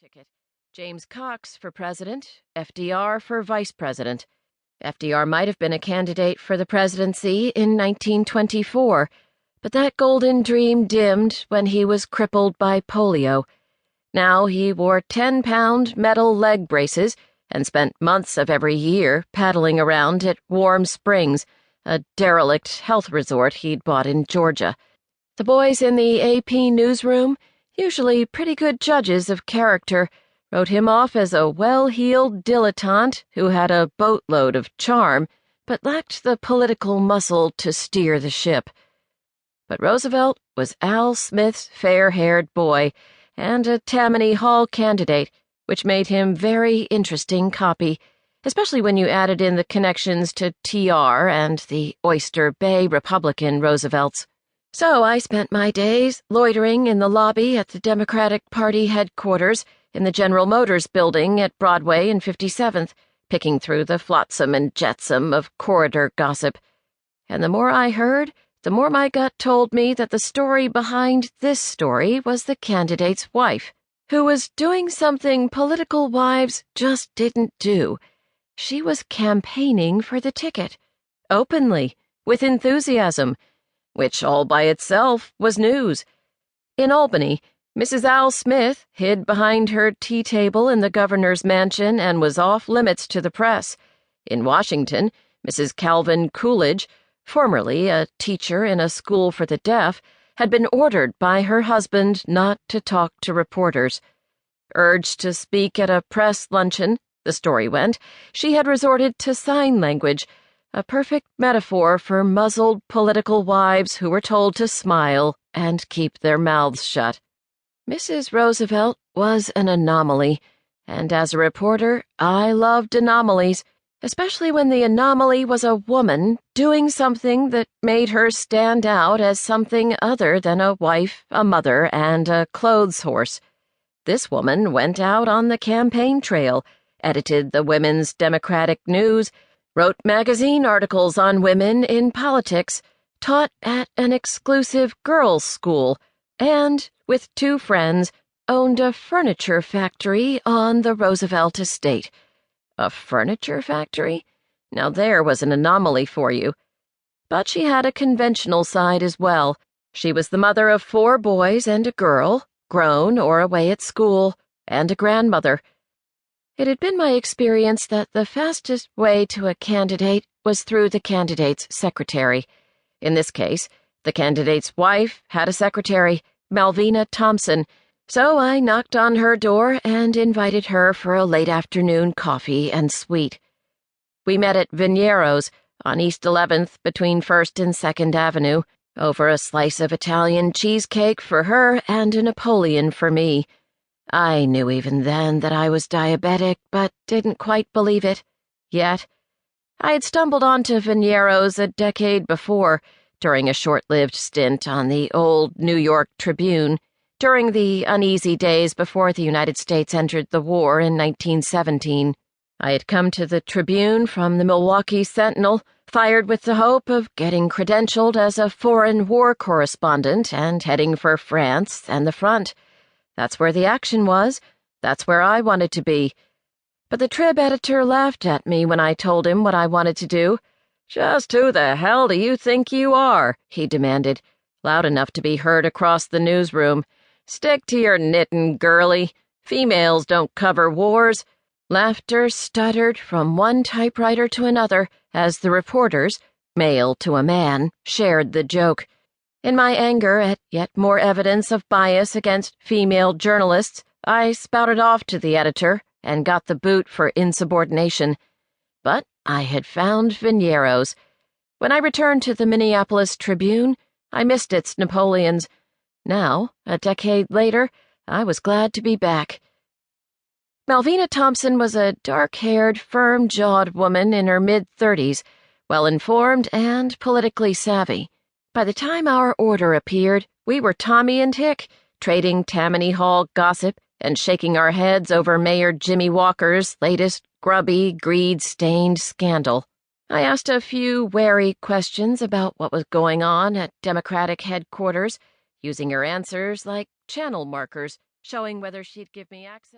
ticket. James Cox for president, FDR for vice president. FDR might have been a candidate for the presidency in 1924, but that golden dream dimmed when he was crippled by polio. Now he wore 10-pound metal leg braces and spent months of every year paddling around at Warm Springs, a derelict health resort he'd bought in Georgia. The boys in the AP newsroom, usually pretty good judges of character, wrote him off as a well-heeled dilettante who had a boatload of charm, but lacked the political muscle to steer the ship. But Roosevelt was Al Smith's fair-haired boy and a Tammany Hall candidate, which made him very interesting copy, especially when you added in the connections to TR and the Oyster Bay Republican Roosevelts. So I spent my days loitering in the lobby at the Democratic Party headquarters in the General Motors building at Broadway and 57th, picking through the flotsam and jetsam of corridor gossip. And the more I heard, the more my gut told me that the story behind this story was the candidate's wife, who was doing something political wives just didn't do. She was campaigning for the ticket, openly, with enthusiasm, which all by itself was news. In Albany, Mrs. Al Smith hid behind her tea table in the governor's mansion and was off limits to the press. In Washington, Mrs. Calvin Coolidge, formerly a teacher in a school for the deaf, had been ordered by her husband not to talk to reporters. Urged to speak at a press luncheon, the story went, she had resorted to sign language, a perfect metaphor for muzzled political wives who were told to smile and keep their mouths shut. Mrs. Roosevelt was an anomaly, and as a reporter, I loved anomalies, especially when the anomaly was a woman doing something that made her stand out as something other than a wife, a mother, and a clothes horse. This woman went out on the campaign trail, edited the Women's Democratic News, wrote magazine articles on women in politics, taught at an exclusive girls' school, and, with two friends, owned a furniture factory on the Roosevelt estate. A furniture factory? Now there was an anomaly for you. But she had a conventional side as well. She was the mother of 4 boys and a girl, grown or away at school, and a grandmother. It had been my experience that the fastest way to a candidate was through the candidate's secretary. In this case, the candidate's wife had a secretary, Malvina Thompson, so I knocked on her door and invited her for a late afternoon coffee and sweet. We met at Viniero's on East 11th between 1st and 2nd Avenue, over a slice of Italian cheesecake for her and a Napoleon for me. I knew even then that I was diabetic, but didn't quite believe it. Yet. I had stumbled onto Viniero's a decade before, during a short-lived stint on the old New York Tribune, during the uneasy days before the United States entered the war in 1917. I had come to the Tribune from the Milwaukee Sentinel, fired with the hope of getting credentialed as a foreign war correspondent and heading for France and the front. That's where the action was. That's where I wanted to be. But the Trib editor laughed at me when I told him what I wanted to do. "Just who the hell do you think you are?" he demanded, loud enough to be heard across the newsroom. "Stick to your knitting, girlie. Females don't cover wars." Laughter stuttered from one typewriter to another as the reporters, male to a man, shared the joke. In my anger at yet more evidence of bias against female journalists, I spouted off to the editor and got the boot for insubordination. But I had found Viniero's. When I returned to the Minneapolis Tribune, I missed its Napoleons. Now, a decade later, I was glad to be back. Malvina Thompson was a dark-haired, firm-jawed woman in her mid-30s, well-informed and politically savvy. By the time our order appeared, we were Tommy and Hick, trading Tammany Hall gossip and shaking our heads over Mayor Jimmy Walker's latest grubby, greed-stained scandal. I asked a few wary questions about what was going on at Democratic headquarters, using her answers like channel markers, showing whether she'd give me access.